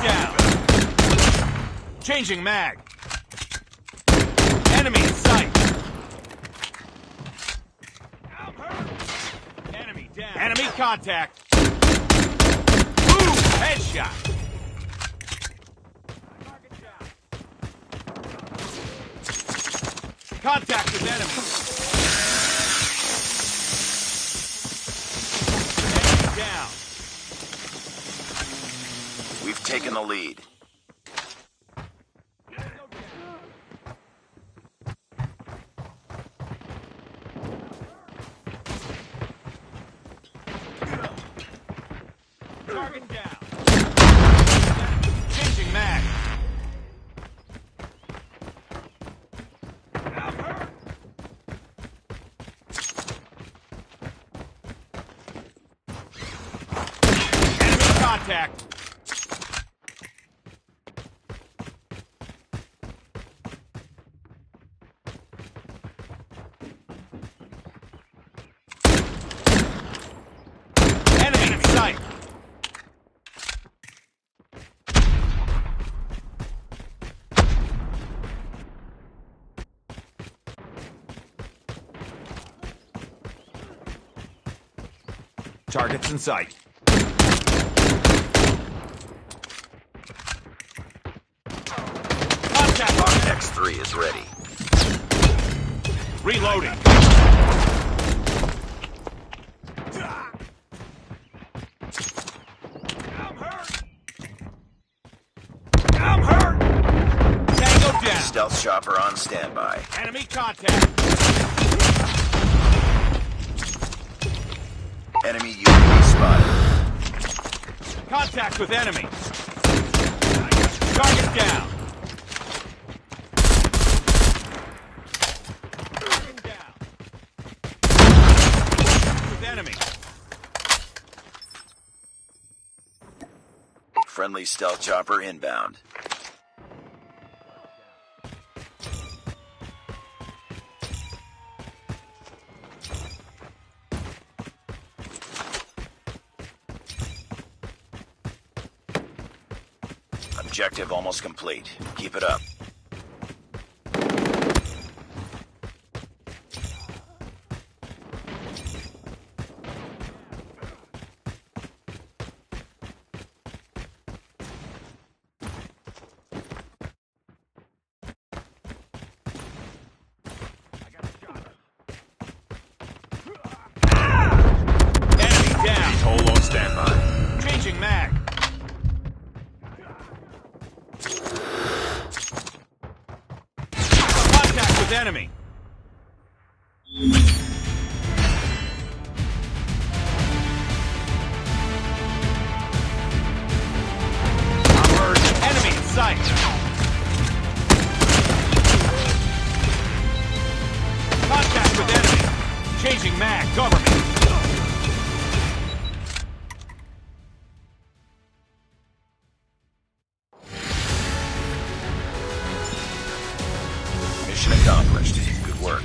down. Changing mag. Enemy in sight. I'm hurt. Enemy down. Enemy contact. Boom! Headshot. Target down. Contact with enemy. Enemy down. We've taken the lead. Target down. Changing mag. I'm hurt. Enemy contact. Enemy in sight. Targets in sight. Contact. X3 is ready. Reloading. I'm hurt. I'm hurt. Tango down. Stealth chopper on standby. Enemy contact. Enemy UAV spotted. Contact with enemy. Target down. Target down. With enemy. Friendly stealth chopper inbound. Objective almost complete. Keep it up. Enemy down. Hole on standby. Changing mag. Contact with enemy. I'm hurt. Enemy in sight. Contact with enemy. Changing mag. Cover me. Mission accomplished. Good work.